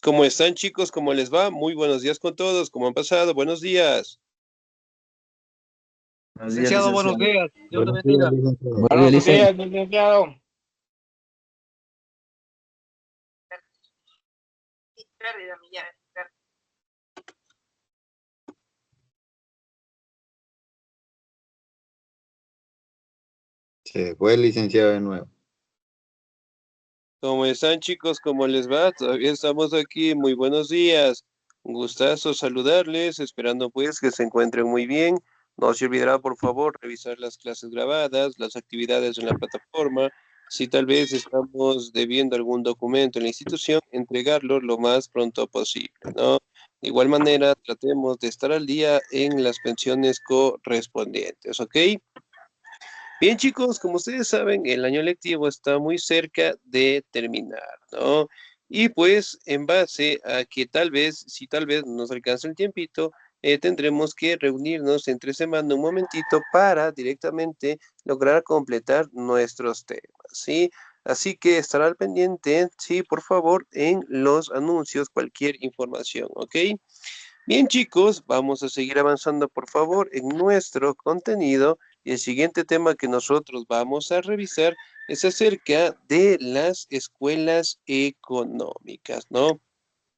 ¿Cómo están, chicos? ¿Cómo les va? Muy buenos días con todos. ¿Cómo han pasado? Buenos días. Buenos días, Licenciado, buenos licenciado. días. Dios le Buenos días, bendiga. licenciado. Buenos Buenos días, días, licenciado. Se fue el licenciado de nuevo. ¿Cómo están, chicos? ¿Cómo les va? Todavía estamos aquí. Muy buenos días. Un gustazo saludarles, esperando pues que se encuentren muy bien. No se olvidará, por favor, revisar las clases grabadas, las actividades en la plataforma. Si tal vez estamos debiendo algún documento en la institución, entregarlo lo más pronto posible, ¿no? De igual manera, tratemos de estar al día en las pensiones correspondientes, ¿ok? Bien, chicos, como ustedes saben, el año lectivo está muy cerca de terminar, ¿no? Y pues en base a que tal vez, si tal vez nos alcanza el tiempito, tendremos que reunirnos entre semana un momentito para directamente lograr completar nuestros temas, ¿sí? Así que estará al pendiente, sí, por favor, en los anuncios, cualquier información, ¿ok? Bien, chicos, vamos a seguir avanzando, por favor, en nuestro contenido. Y el siguiente tema que nosotros vamos a revisar es acerca de las escuelas económicas, ¿no?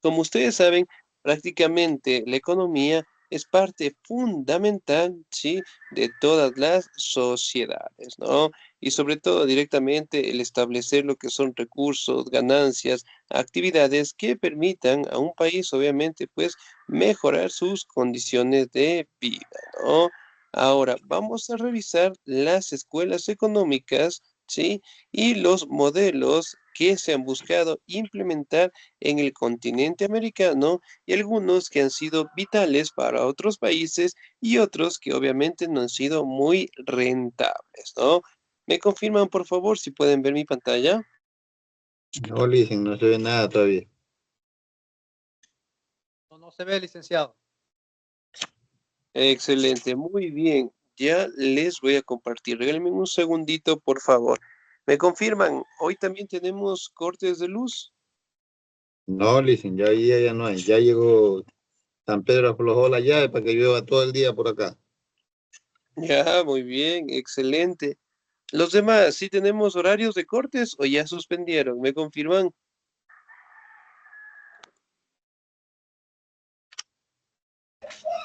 Como ustedes saben, prácticamente la economía es parte fundamental, ¿sí?, de todas las sociedades, ¿no? Y sobre todo directamente el establecer lo que son recursos, ganancias, actividades que permitan a un país, obviamente, pues, mejorar sus condiciones de vida, ¿no? Ahora, vamos a revisar las escuelas económicas, ¿sí? Y los modelos que se han buscado implementar en el continente americano y algunos que han sido vitales para otros países y otros que obviamente no han sido muy rentables, ¿no? ¿Me confirman, por favor, si pueden ver mi pantalla? No, licen, no se ve nada todavía. No se ve, licenciado. Excelente, muy bien. Ya les voy a compartir. Regálenme un segundito, por favor. ¿Me confirman? Hoy también tenemos cortes de luz. No, licen, ya no hay. Ya llegó San Pedro, aflojó la llave para que llueva todo el día por acá. Ya, muy bien, excelente. Los demás, ¿sí tenemos horarios de cortes o ya suspendieron? ¿Me confirman?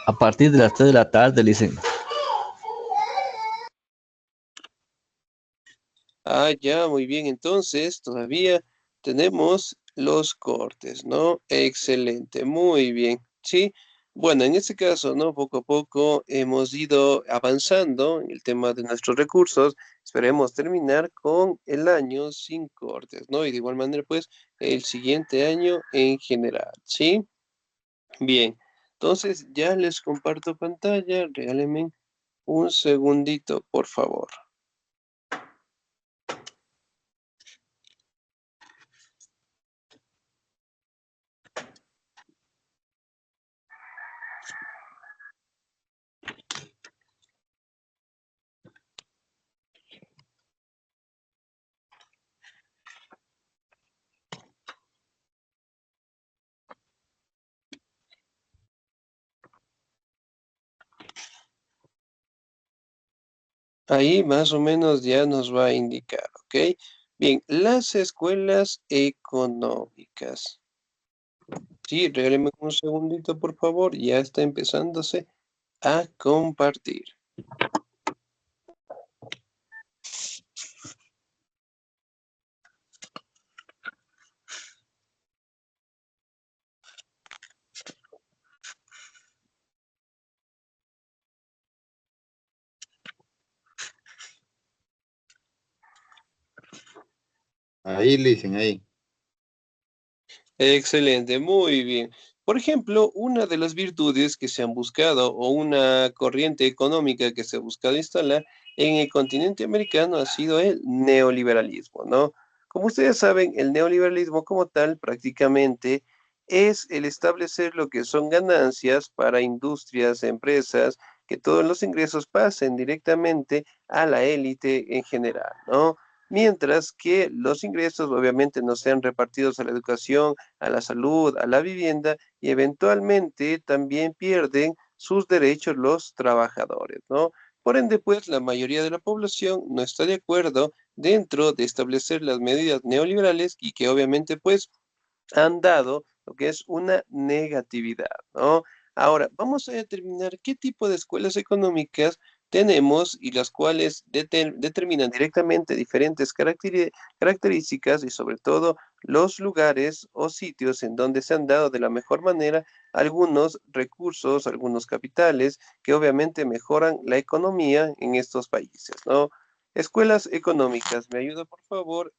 a partir de las 3 de la tarde, dicen. Ah, ya, muy bien. Entonces, todavía tenemos los cortes, ¿no? Excelente, muy bien. Sí, bueno, en este caso, ¿no? Poco a poco hemos ido avanzando en el tema de nuestros recursos. Esperemos terminar con el año sin cortes, ¿no? Y de igual manera, pues, el siguiente año en general, ¿sí? Bien, entonces ya les comparto pantalla. Regálenme un segundito, por favor. Ahí más o menos ya nos va a indicar, ¿ok? Bien, las escuelas económicas. Sí, regálenme un segundito, por favor. Ya está empezándose a compartir. Ahí, licen, ahí. Excelente, muy bien. Por ejemplo, una de las virtudes que se han buscado o una corriente económica que se ha buscado instalar en el continente americano ha sido el neoliberalismo, ¿no? Como ustedes saben, el neoliberalismo como tal prácticamente es el establecer lo que son ganancias para industrias, empresas, que todos los ingresos pasen directamente a la élite en general, ¿no? mientras que los ingresos obviamente no sean repartidos a la educación, a la salud, a la vivienda, y eventualmente también pierden sus derechos los trabajadores, ¿no? Por ende, pues, la mayoría de la población no está de acuerdo dentro de establecer las medidas neoliberales y que obviamente, pues, han dado lo que es una negatividad, ¿no? Ahora, vamos a determinar qué tipo de escuelas económicas tenemos y las cuales determinan directamente diferentes características y sobre todo los lugares o sitios en donde se han dado de la mejor manera algunos recursos, algunos capitales que obviamente mejoran la economía en estos países, ¿no? Escuelas económicas, ¿me ayuda por favor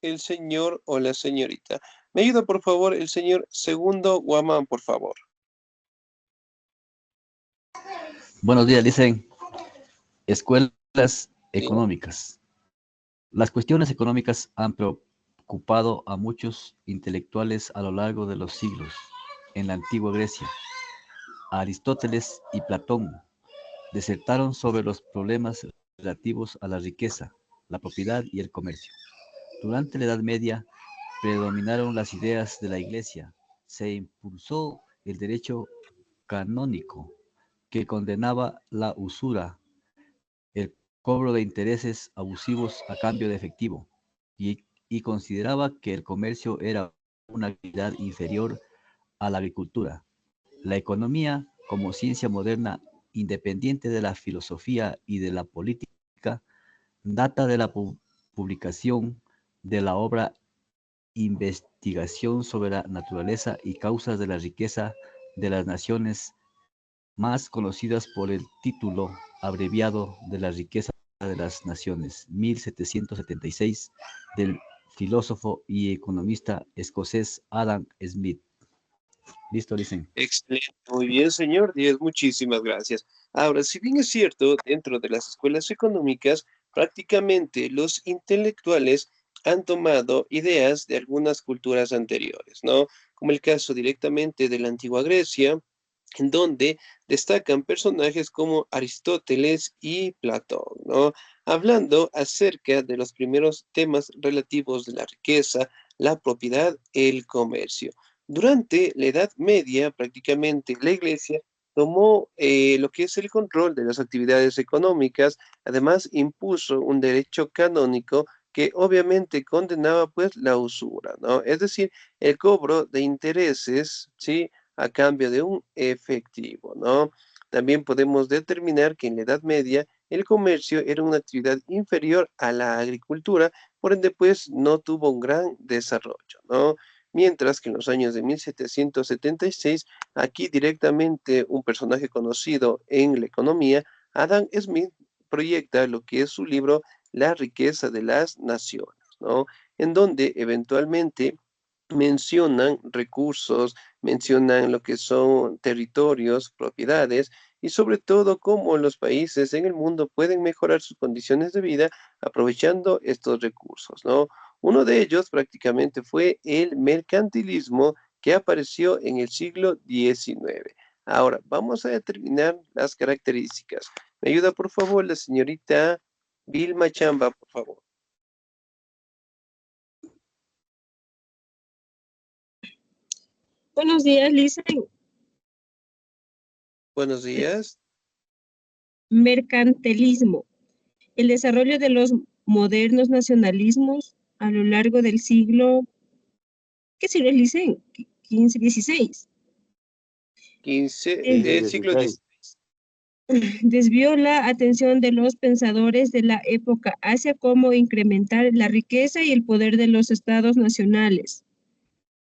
el señor o la señorita? Me ayuda, por favor, el señor Segundo Guamán, por favor. Buenos días, dicen escuelas Sí. económicas. Las cuestiones económicas han preocupado a muchos intelectuales a lo largo de los siglos. En la antigua Grecia, Aristóteles y Platón disertaron sobre los problemas relativos a la riqueza, la propiedad y el comercio. Durante la Edad Media predominaron las ideas de la Iglesia. Se impulsó el derecho canónico que condenaba la usura, el cobro de intereses abusivos a cambio de efectivo, y consideraba que el comercio era una actividad inferior a la agricultura. La economía, como ciencia moderna independiente de la filosofía y de la política, data de la publicación de la obra Investigación sobre la naturaleza y causas de la riqueza de las naciones, más conocidas por el título abreviado de la riqueza de las naciones, 1776, del filósofo y economista escocés Adam Smith. Listo, dicen. Excelente, muy bien, señor Díaz, muchísimas gracias. Ahora, si bien es cierto, dentro de las escuelas económicas, prácticamente los intelectuales han tomado ideas de algunas culturas anteriores, ¿no? Como el caso directamente de la antigua Grecia, en donde destacan personajes como Aristóteles y Platón, ¿no? Hablando acerca de los primeros temas relativos de la riqueza, la propiedad, el comercio. Durante la Edad Media, prácticamente la Iglesia tomó lo que es el control de las actividades económicas, además impuso un derecho canónico que obviamente condenaba pues la usura, ¿no? Es decir, el cobro de intereses, ¿sí? A cambio de un efectivo, ¿no? También podemos determinar que en la Edad Media el comercio era una actividad inferior a la agricultura, por ende pues no tuvo un gran desarrollo, ¿no? Mientras que en los años de 1776, aquí directamente un personaje conocido en la economía, Adam Smith, proyecta lo que es su libro La riqueza de las naciones, ¿no? En donde eventualmente mencionan recursos, mencionan lo que son territorios, propiedades y sobre todo cómo los países en el mundo pueden mejorar sus condiciones de vida aprovechando estos recursos, ¿no? Uno de ellos prácticamente fue el mercantilismo que apareció en el siglo XIX. Ahora, vamos a determinar las características. ¿Me ayuda, por favor, la señorita Vilma Chamba, por favor? Buenos días, Lisa. Buenos días. Mercantilismo. El desarrollo de los modernos nacionalismos a lo largo del siglo, ¿qué siglo es, Lisa? 15, 16. 15, Siglo siglo XVI. Desvió la atención de los pensadores de la época hacia cómo incrementar la riqueza y el poder de los estados nacionales.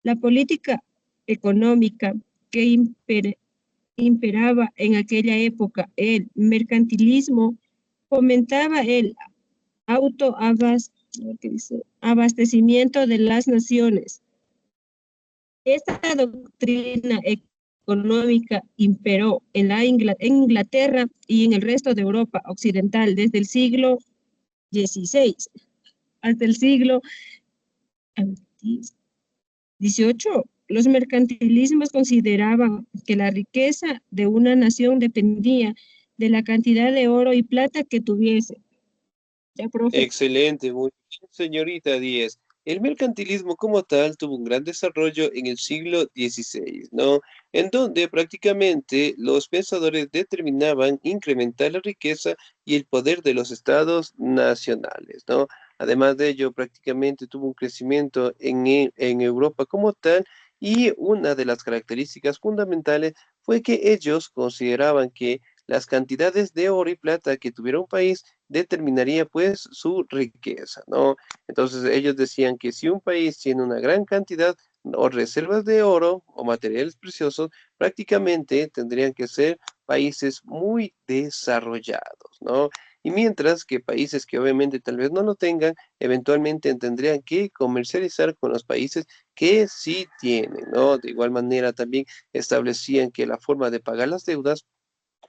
La política económica que imperaba en aquella época, el mercantilismo, fomentaba el abastecimiento de las naciones. Esta doctrina económica imperó en Inglaterra y en el resto de Europa occidental desde el siglo XVI hasta el siglo XVIII. Los mercantilismos consideraban que la riqueza de una nación dependía de la cantidad de oro y plata que tuviese. Ya, profe. Excelente, muy bien, señorita Díez. El mercantilismo como tal tuvo un gran desarrollo en el siglo XVI, ¿no? En donde prácticamente los pensadores determinaban incrementar la riqueza y el poder de los estados nacionales, ¿no? Además de ello, prácticamente tuvo un crecimiento en Europa como tal y una de las características fundamentales fue que ellos consideraban que las cantidades de oro y plata que tuviera un país determinaría pues su riqueza, ¿no? Entonces ellos decían que si un país tiene una gran cantidad o reservas de oro o materiales preciosos, prácticamente tendrían que ser países muy desarrollados, ¿no? Y mientras que países que obviamente tal vez no lo tengan, eventualmente tendrían que comercializar con los países que sí tienen, ¿no? De igual manera también establecían que la forma de pagar las deudas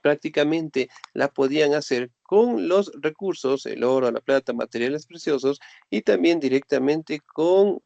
prácticamente la podían hacer con los recursos, el oro, la plata, materiales preciosos y también directamente con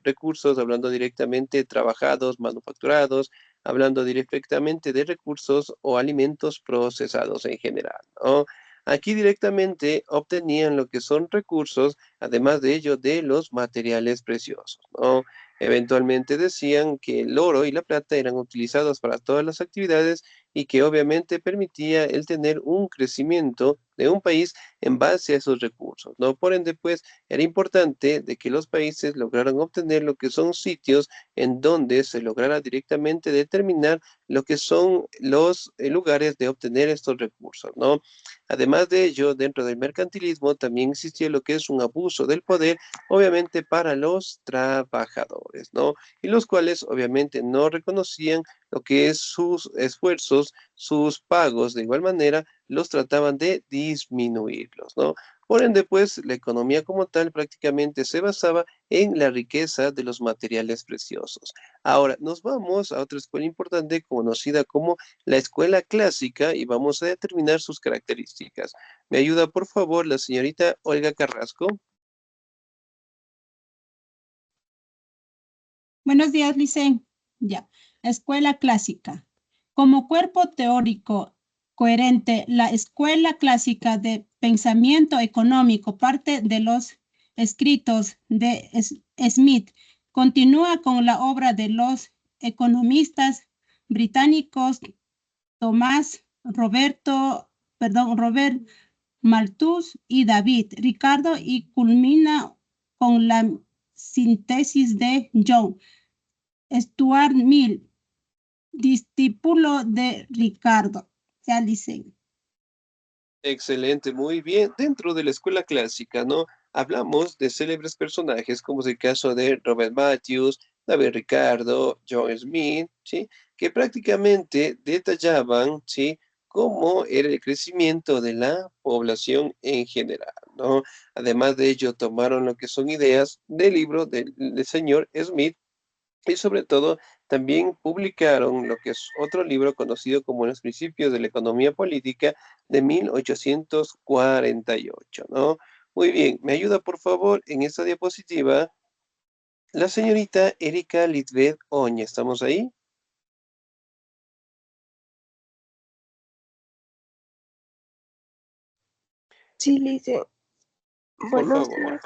recursos, hablando directamente trabajados, manufacturados, hablando directamente de recursos o alimentos procesados en general, ¿no? Aquí directamente obtenían lo que son recursos, además de ello, de los materiales preciosos, ¿no? Eventualmente decían que el oro y la plata eran utilizados para todas las actividades y que obviamente permitía el tener un crecimiento de un país en base a esos recursos, ¿no? Por ende, pues, era importante de que los países lograran obtener lo que son sitios en donde se lograra directamente determinar lo que son los lugares de obtener estos recursos, ¿no? Además de ello, dentro del mercantilismo también existía lo que es un abuso del poder, obviamente para los trabajadores, ¿no? Y los cuales obviamente no reconocían lo que es sus esfuerzos, sus pagos, de igual manera, los trataban de disminuirlos, ¿no? Por ende, pues, la economía como tal prácticamente se basaba en la riqueza de los materiales preciosos. Ahora, nos vamos a otra escuela importante conocida como la escuela clásica y vamos a determinar sus características. ¿Me ayuda, por favor, la señorita Olga Carrasco? Buenos días, Licen. Ya. Escuela clásica. Como cuerpo teórico coherente, la escuela clásica de pensamiento económico parte de los escritos de Smith. Continúa con la obra de los economistas británicos Robert Malthus y David Ricardo y culmina con la síntesis de John Stuart Mill, discípulo de Ricardo. Ya dicen. Excelente, muy bien. Dentro de la escuela clásica, ¿no? Hablamos de célebres personajes, como es el caso de Robert Matthews, David Ricardo, John Smith, ¿sí? Que prácticamente detallaban, ¿sí? Cómo era el crecimiento de la población en general, ¿no? Además de ello, tomaron lo que son ideas del libro del señor Smith y sobre todo también publicaron lo que es otro libro conocido como Los Principios de la Economía Política de 1848, ¿no? Muy bien, me ayuda por favor en esta diapositiva la señorita Erika Litvet Oña. ¿Estamos ahí? Sí, Lice. Por Buenos favor. días.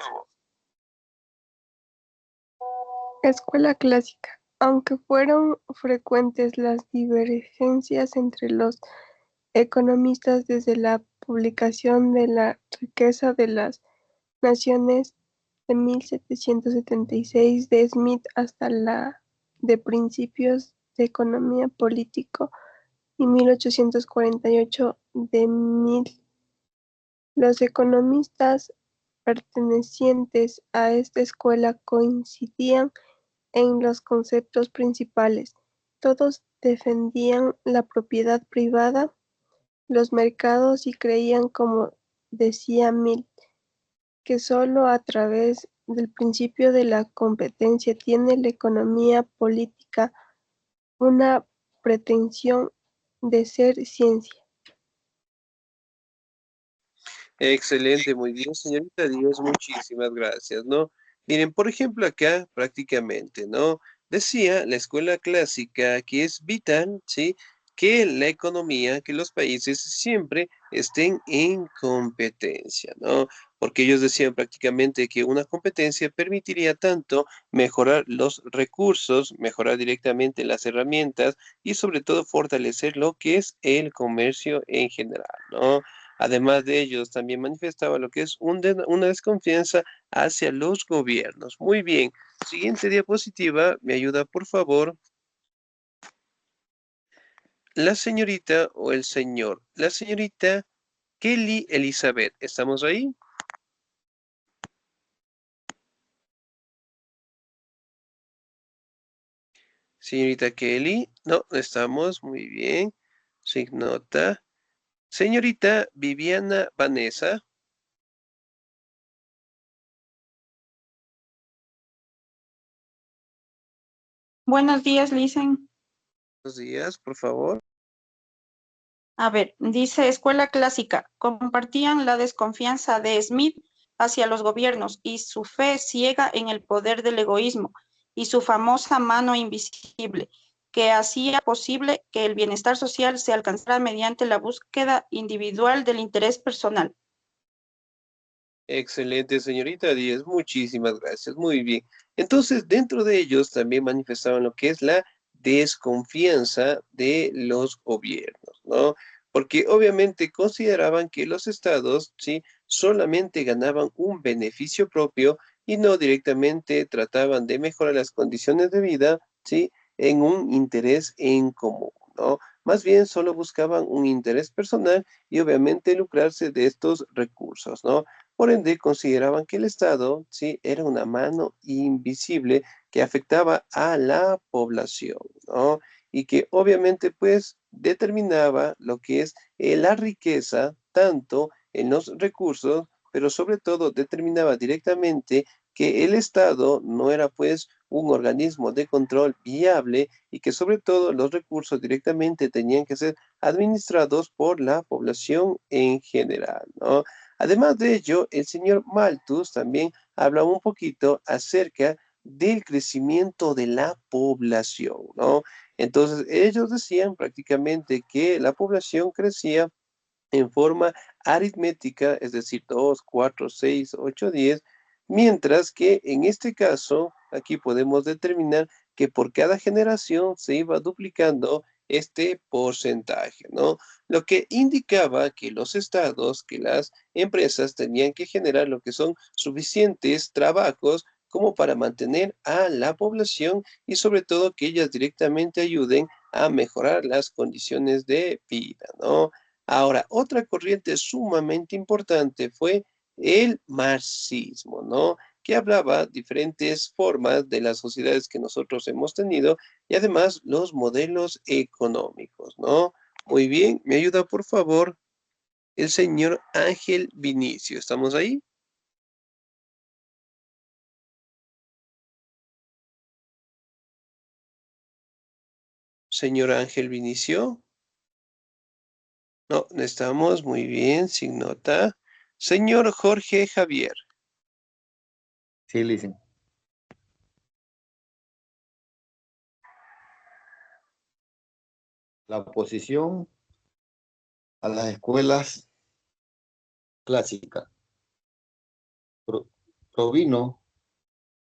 Escuela clásica. Aunque fueron frecuentes las divergencias entre los economistas desde la publicación de La riqueza de las naciones de 1776 de Smith hasta la de Principios de economía político y 1848 de Mill, los economistas pertenecientes a esta escuela coincidían en los conceptos principales. Todos defendían la propiedad privada, los mercados y creían, como decía Mill, que solo a través del principio de la competencia tiene la economía política una pretensión de ser ciencia. Excelente, muy bien, señorita Díaz, muchísimas gracias, ¿no? Miren, por ejemplo, acá prácticamente, ¿no? Decía la escuela clásica que es vital, ¿sí? que la economía, que los países siempre estén en competencia, ¿no? Porque ellos decían prácticamente que una competencia permitiría tanto mejorar los recursos, mejorar directamente las herramientas y sobre todo fortalecer lo que es el comercio en general, ¿no? Además de ellos, también manifestaba lo que es una desconfianza hacia los gobiernos. Muy bien. Siguiente diapositiva, ¿me ayuda por favor? La señorita o el señor. La señorita Kelly Elizabeth. ¿Estamos ahí? Señorita Kelly. No, no estamos. Muy bien. Se ignota. Señorita Viviana Vanessa. Buenos días, Licen. Buenos días, por favor. A ver, dice Escuela Clásica. Compartían la desconfianza de Smith hacia los gobiernos y su fe ciega en el poder del egoísmo y su famosa mano invisible, que hacía posible que el bienestar social se alcanzara mediante la búsqueda individual del interés personal. Excelente, señorita Díez. Muchísimas gracias. Muy bien. Entonces, dentro de ellos también manifestaban lo que es la desconfianza de los gobiernos, ¿no? Porque obviamente consideraban que los estados, ¿sí? Solamente ganaban un beneficio propio y no directamente trataban de mejorar las condiciones de vida, ¿sí? En un interés en común, ¿no? Más bien solo buscaban un interés personal y obviamente lucrarse de estos recursos, ¿no? Por ende, consideraban que el Estado, sí, era una mano invisible que afectaba a la población, ¿no? Y que obviamente, pues, determinaba lo que es la riqueza, tanto en los recursos, pero sobre todo determinaba directamente que el Estado no era, pues, un organismo de control viable y que sobre todo los recursos directamente tenían que ser administrados por la población en general, ¿no? Además de ello, el señor Malthus también habla un poquito acerca del crecimiento de la población, ¿no? Entonces, ellos decían prácticamente que la población crecía en forma aritmética, es decir, 2, 4, 6, 8, 10, mientras que en este caso, aquí podemos determinar que por cada generación se iba duplicando este porcentaje, ¿no? Lo que indicaba que los estados, que las empresas tenían que generar lo que son suficientes trabajos como para mantener a la población y sobre todo que ellas directamente ayuden a mejorar las condiciones de vida, ¿no? Ahora, otra corriente sumamente importante fue el marxismo, ¿no? Que hablaba diferentes formas de las sociedades que nosotros hemos tenido y además los modelos económicos, ¿no? Muy bien, ¿me ayuda por favor el señor Ángel Vinicio? ¿Estamos ahí? Señor Ángel Vinicio. No, no estamos. Muy bien, sin nota. Señor Jorge Javier. Sí, Licen. La oposición a las escuelas clásicas provino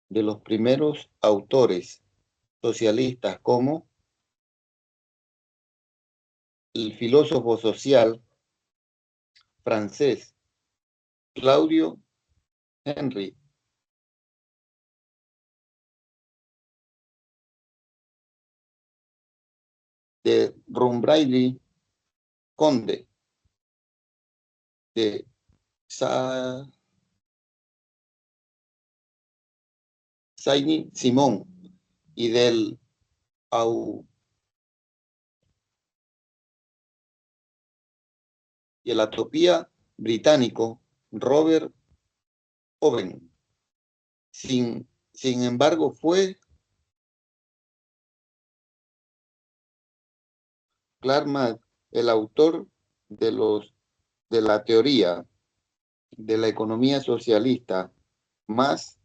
de los primeros autores socialistas como el filósofo social francés Claudio Henry de Rombrady Conde de Saint-Simon y del y el atopía británico Robert Owen. Sin embargo, fue Clark el autor de la teoría de la economía socialista más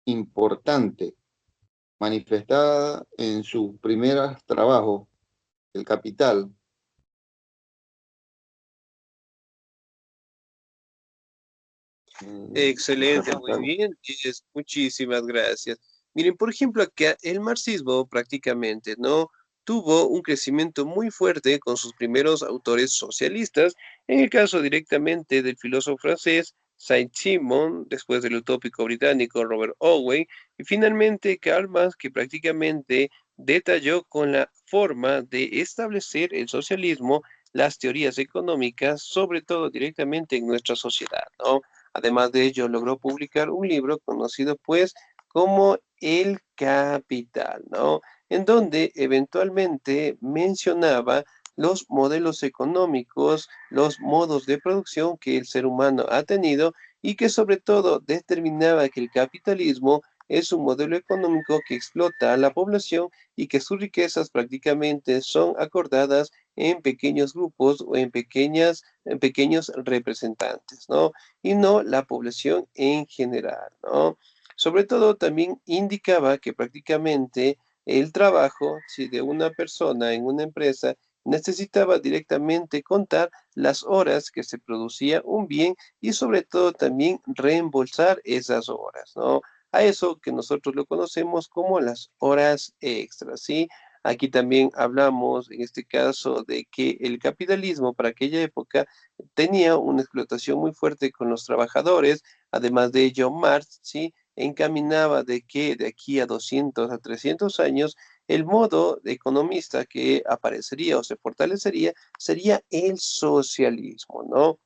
importante, manifestada en sus primeros trabajos el capital. Excelente, muy Capital. bien, muchísimas gracias. Miren, por ejemplo, acá el marxismo prácticamente no tuvo un crecimiento muy fuerte con sus primeros autores socialistas, en el caso directamente del filósofo francés Saint-Simon, después del utópico británico Robert Owen, y finalmente Karl Marx, que prácticamente detalló con la forma de establecer el socialismo las teorías económicas, sobre todo directamente en nuestra sociedad, ¿no? Además de ello, logró publicar un libro conocido pues como El Capital, ¿no? En donde eventualmente mencionaba los modelos económicos, los modos de producción que el ser humano ha tenido y que sobre todo determinaba que el capitalismo es un modelo económico que explota a la población y que sus riquezas prácticamente son acordadas en pequeños grupos o en pequeños representantes, ¿no? Y no la población en general, ¿no? Sobre todo también indicaba que prácticamente el trabajo, si de una persona en una empresa necesitaba directamente contar las horas que se producía un bien y sobre todo también reembolsar esas horas, ¿no? A eso que nosotros lo conocemos como las horas extras, ¿sí? Aquí también hablamos, en este caso, de que el capitalismo para aquella época tenía una explotación muy fuerte con los trabajadores. Además de ello, Marx, ¿sí?, encaminaba de que de aquí a 200 a 300 años, el modo de economista que aparecería o se fortalecería sería el socialismo, ¿no?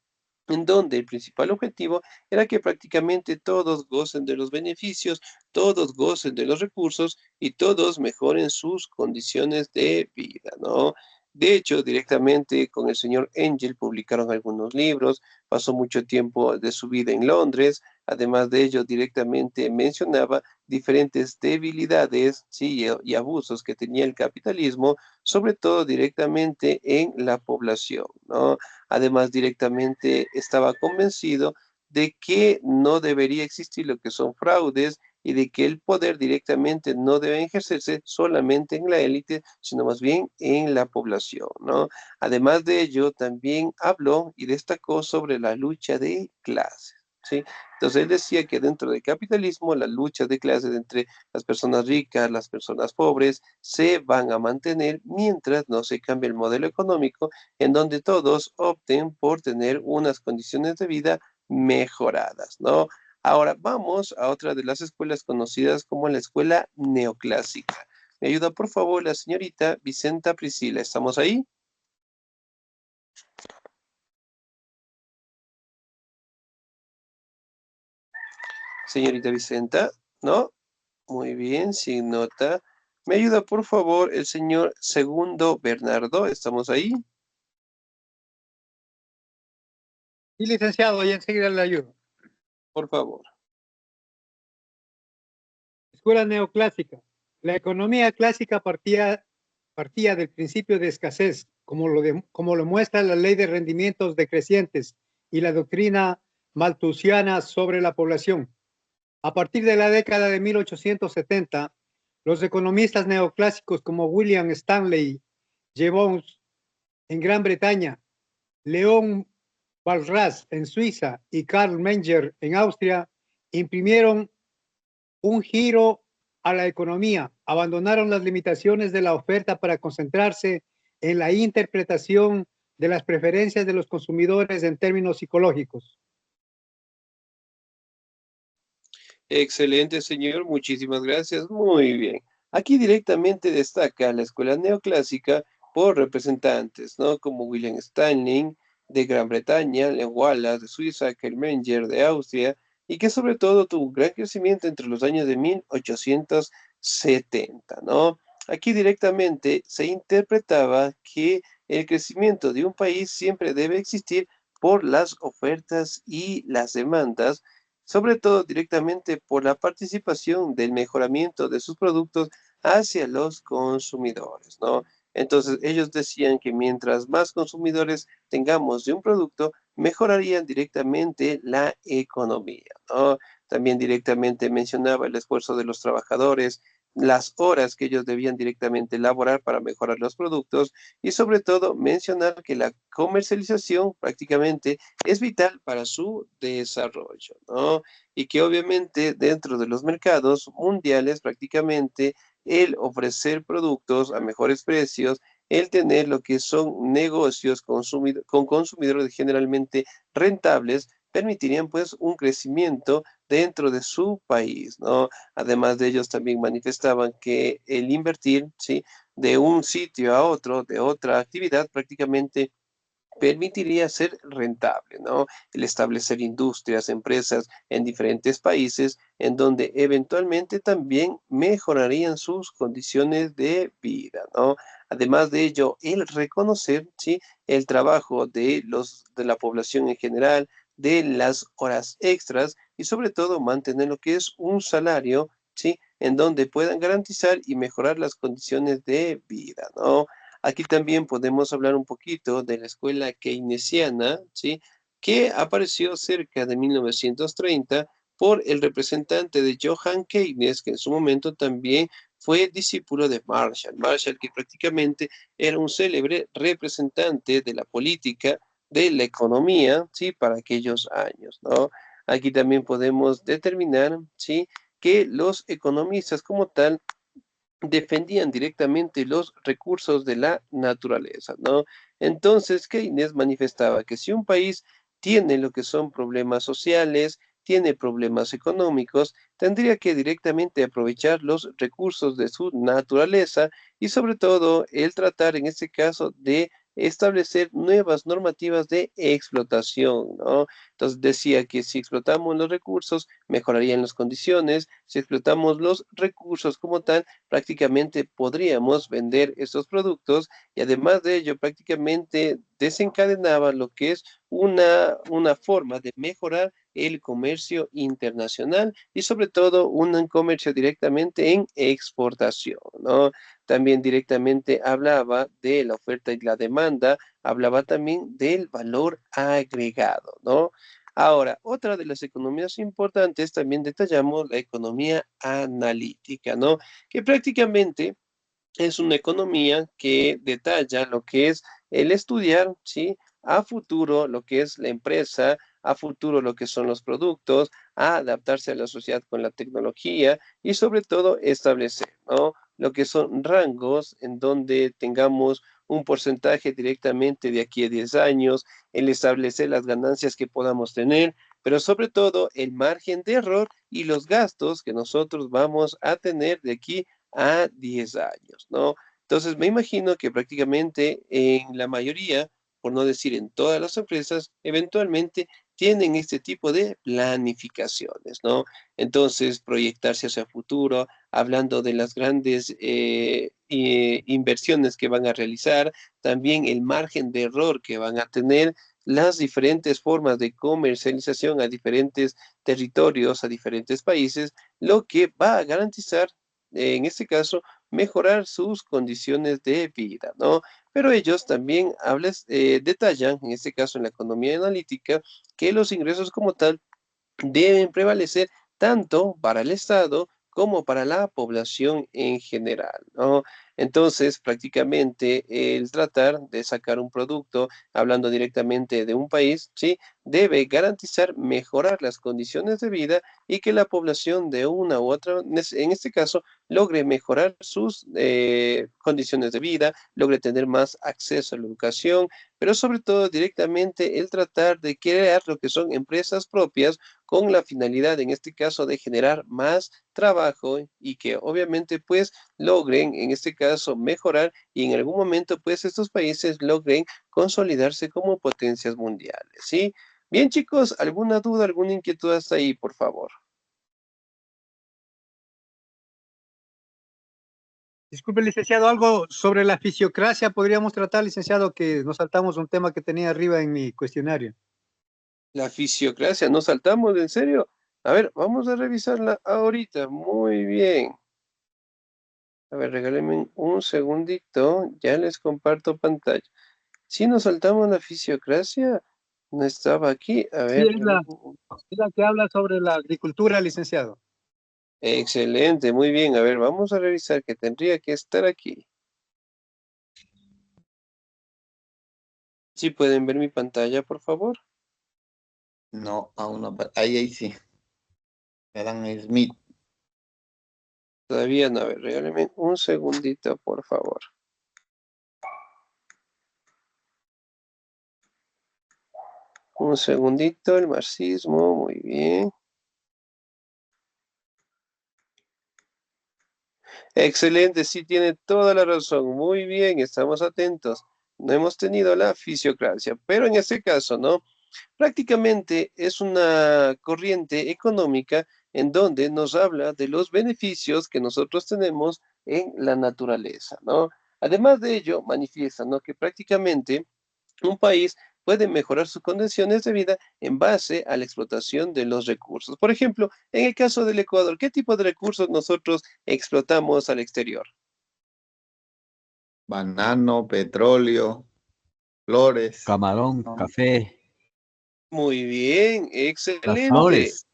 En donde el principal objetivo era que prácticamente todos gocen de los beneficios, todos gocen de los recursos y todos mejoren sus condiciones de vida, ¿no? De hecho, directamente con el señor Engel publicaron algunos libros, pasó mucho tiempo de su vida en Londres, además de ello directamente mencionaba diferentes debilidades, sí, y abusos que tenía el capitalismo, sobre todo directamente en la población, ¿no? Además, directamente estaba convencido de que no debería existir lo que son fraudes y de que el poder directamente no debe ejercerse solamente en la élite, sino más bien en la población, ¿no? Además de ello, también habló y destacó sobre la lucha de clases, ¿sí? Entonces él decía que dentro del capitalismo la lucha de clases entre las personas ricas, las personas pobres, se van a mantener mientras no se cambie el modelo económico en donde todos opten por tener unas condiciones de vida mejoradas, ¿no? Ahora vamos a otra de las escuelas conocidas como la escuela neoclásica. Me ayuda, por favor, la señorita Vicenta Priscila. ¿Estamos ahí? Señorita Vicenta, ¿no? Muy bien, sin nota. Me ayuda, por favor, el señor Segundo Bernardo. ¿Estamos ahí? Sí, licenciado, y enseguida le ayudo. Por favor. Escuela neoclásica. La economía clásica partía del principio de escasez, como lo muestra la ley de rendimientos decrecientes y la doctrina malthusiana sobre la población. A partir de la década de 1870, los economistas neoclásicos como William Stanley Jevons en Gran Bretaña, León Walras en Suiza y Karl Menger en Austria imprimieron un giro a la economía, abandonaron las limitaciones de la oferta para concentrarse en la interpretación de las preferencias de los consumidores en términos psicológicos. Excelente, señor. Muchísimas gracias. Muy bien. Aquí directamente destaca la escuela neoclásica por representantes, ¿no? Como William Stanley de Gran Bretaña, Leon Wallace de Suiza, Karl Menger de Austria, y que sobre todo tuvo un gran crecimiento entre los años de 1870, ¿no? Aquí directamente se interpretaba que el crecimiento de un país siempre debe existir por las ofertas y las demandas, sobre todo directamente por la participación del mejoramiento de sus productos hacia los consumidores, ¿no? Entonces ellos decían que mientras más consumidores tengamos de un producto, mejorarían directamente la economía, ¿no? También directamente mencionaba el esfuerzo de los trabajadores las horas que ellos debían directamente elaborar para mejorar los productos y sobre todo mencionar que la comercialización prácticamente es vital para su desarrollo, ¿no? Y que obviamente dentro de los mercados mundiales prácticamente el ofrecer productos a mejores precios, el tener lo que son negocios con consumidores generalmente rentables, permitirían pues un crecimiento dentro de su país, ¿no? Además de ellos también manifestaban que el invertir, ¿sí? De un sitio a otro, de otra actividad, prácticamente permitiría ser rentable, ¿no? El establecer industrias, empresas en diferentes países en donde eventualmente también mejorarían sus condiciones de vida, ¿no? Además de ello, el reconocer, ¿sí? El trabajo de la población en general, de las horas extras y sobre todo mantener lo que es un salario, ¿sí? En donde puedan garantizar y mejorar las condiciones de vida, ¿no? Aquí también podemos hablar un poquito de la escuela keynesiana, ¿sí? Que apareció cerca de 1930 por el representante de Johann Keynes, que en su momento también fue discípulo de Marshall. Marshall, que prácticamente era un célebre representante de la política, de la economía, ¿sí? Para aquellos años, ¿no? Aquí también podemos determinar, ¿sí? Que los economistas como tal defendían directamente los recursos de la naturaleza, ¿no? Entonces, Keynes manifestaba que si un país tiene lo que son problemas sociales, tiene problemas económicos, tendría que directamente aprovechar los recursos de su naturaleza y sobre todo el tratar en este caso de establecer nuevas normativas de explotación, ¿no? Entonces decía que si explotamos los recursos, mejorarían las condiciones, si explotamos los recursos como tal, prácticamente podríamos vender estos productos y además de ello prácticamente desencadenaba lo que es una forma de mejorar el comercio internacional y sobre todo un comercio directamente en exportación, ¿no? También directamente hablaba de la oferta y la demanda, hablaba también del valor agregado, ¿no? Ahora, otra de las economías importantes también detallamos la economía analítica, ¿no? Que prácticamente es una economía que detalla lo que es el estudiar, ¿sí? A futuro lo que es la empresa, a futuro lo que son los productos, a adaptarse a la sociedad con la tecnología y sobre todo establecer, ¿no? Lo que son rangos en donde tengamos un porcentaje directamente de aquí a 10 años, el establecer las ganancias que podamos tener, pero sobre todo el margen de error y los gastos que nosotros vamos a tener de aquí a 10 años, ¿no? Entonces, me imagino que prácticamente en la mayoría, por no decir en todas las empresas, eventualmente tienen este tipo de planificaciones, ¿no? Entonces, proyectarse hacia el futuro, hablando de las grandes inversiones que van a realizar, también el margen de error que van a tener, las diferentes formas de comercialización a diferentes territorios, a diferentes países, lo que va a garantizar en este caso, mejorar sus condiciones de vida, ¿no? Pero ellos también detallan, en este caso en la economía analítica, que los ingresos como tal deben prevalecer tanto para el Estado como para la población en general, ¿no? Entonces, prácticamente el tratar de sacar un producto, hablando directamente de un país, ¿sí? Debe garantizar mejorar las condiciones de vida y que la población de una u otra, en este caso, logre mejorar sus condiciones de vida, logre tener más acceso a la educación, pero sobre todo directamente el tratar de crear lo que son empresas propias con la finalidad, en este caso, de generar más trabajo y que obviamente pues logren, en este caso, mejorar y en algún momento pues estos países logren consolidarse como potencias mundiales, ¿sí? Bien, chicos, ¿alguna duda, alguna inquietud hasta ahí, por favor? Disculpe, licenciado, algo sobre la fisiocracia podríamos tratar, licenciado, que nos saltamos un tema que tenía arriba en mi cuestionario. La fisiocracia, ¿nos saltamos? ¿En serio? A ver, vamos a revisarla ahorita. Muy bien. A ver, regálenme un segundito. Ya les comparto pantalla. Si nos saltamos la fisiocracia, no estaba aquí. A Sí, ver. es la que habla sobre la agricultura, licenciado. Excelente, muy bien. A ver, vamos a revisar que tendría que estar aquí. ¿Sí pueden ver mi pantalla, por favor? No, aún no. Ahí sí. Adam Smith. Todavía no. A ver, regálenme un segundito, por favor. Un segundito, el marxismo, muy bien. Excelente, sí tiene toda la razón. Muy bien, estamos atentos. No hemos tenido la fisiocracia, pero en este caso, ¿no? Prácticamente es una corriente económica en donde nos habla de los beneficios que nosotros tenemos en la naturaleza, ¿no? Además de ello, manifiesta, ¿no? Que prácticamente un país puede mejorar sus condiciones de vida en base a la explotación de los recursos. Por ejemplo, en el caso del Ecuador, ¿qué tipo de recursos nosotros explotamos al exterior? Banano, petróleo, flores. Camarón, ¿No? café, Muy bien, las excelente. flores.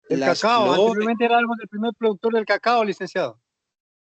El Las cacao, flores, anteriormente éramos el primer productor del cacao, licenciado.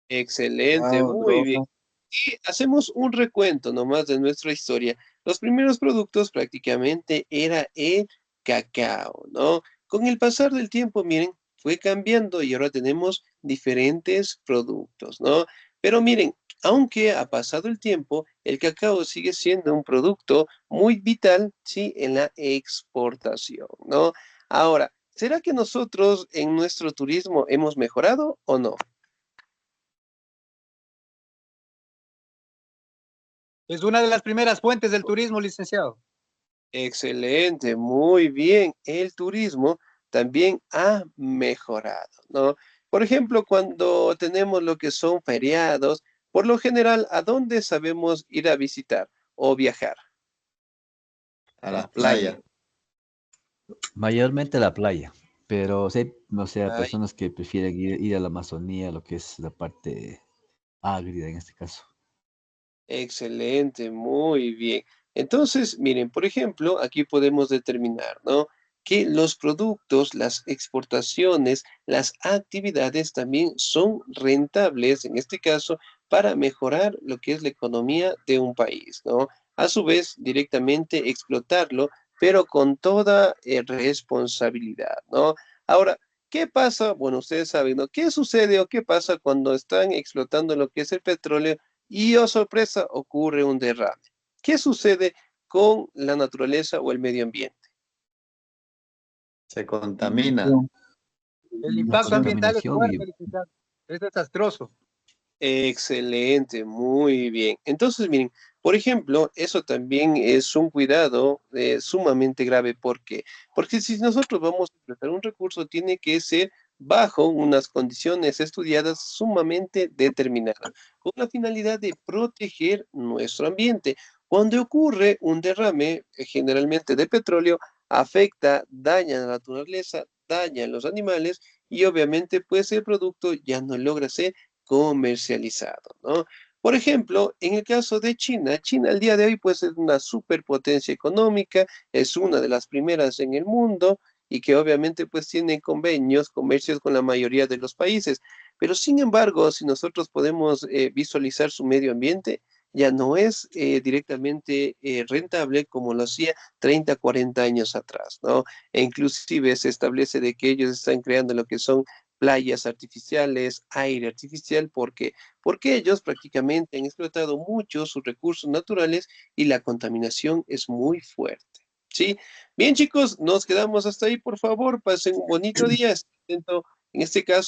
excelente, Ah, muy bien. rojo. Y hacemos un recuento nomás de nuestra historia. Los primeros productos prácticamente era el cacao, ¿no? Con el pasar del tiempo, miren, fue cambiando y ahora tenemos diferentes productos, ¿no? Pero miren, aunque ha pasado el tiempo, el cacao sigue siendo un producto muy vital, ¿sí? En la exportación, ¿no? Ahora, ¿será que nosotros en nuestro turismo hemos mejorado o no? Es una de las primeras fuentes del turismo, licenciado. Excelente, muy bien. El turismo también ha mejorado, ¿no? Por ejemplo, cuando tenemos lo que son feriados, por lo general, ¿a dónde sabemos ir a visitar o viajar? A las playas. Mayormente la playa, pero sí, o sea, Ay, personas que prefieren ir a la Amazonía, lo que es la parte árida en este caso. excelente, muy bien. Entonces, miren, por ejemplo, aquí podemos determinar, ¿no? Que los productos, las exportaciones, las actividades también son rentables, en este caso, para mejorar lo que es la economía de un país, ¿no? A su vez, directamente explotarlo, pero con toda responsabilidad, ¿no? Ahora, ¿qué pasa? Bueno, ustedes saben, ¿no? ¿Qué sucede o qué pasa cuando están explotando lo que es el petróleo? Y, oh sorpresa, ocurre un derrame. ¿Qué sucede con la naturaleza o el medio ambiente? Se contamina. El La impacto ambiental es contaminación y fuerte, licenciado. Es desastroso. Excelente, muy bien. Entonces, miren, por ejemplo, eso también es un cuidado sumamente grave. ¿Por qué? Porque si nosotros vamos a explotar un recurso, tiene que ser bajo unas condiciones estudiadas sumamente determinadas, con la finalidad de proteger nuestro ambiente. Cuando ocurre un derrame, generalmente de petróleo, afecta, daña a la naturaleza, daña a los animales y obviamente pues el producto ya no logra ser comercializado, ¿no? Por ejemplo, en el caso de China, China al día de hoy pues es una superpotencia económica, es una de las primeras en el mundo y que obviamente pues tiene convenios, comercios con la mayoría de los países. Pero sin embargo, si nosotros podemos visualizar su medio ambiente, ya no es directamente rentable como lo hacía 30, 40 años atrás, ¿no? E inclusive se establece de que ellos están creando lo que son playas artificiales, aire artificial, porque ellos prácticamente han explotado mucho sus recursos naturales y la contaminación es muy fuerte. ¿Sí? Bien, chicos, nos quedamos hasta ahí, por favor, pasen un bonito día. Estoy atento, en este caso.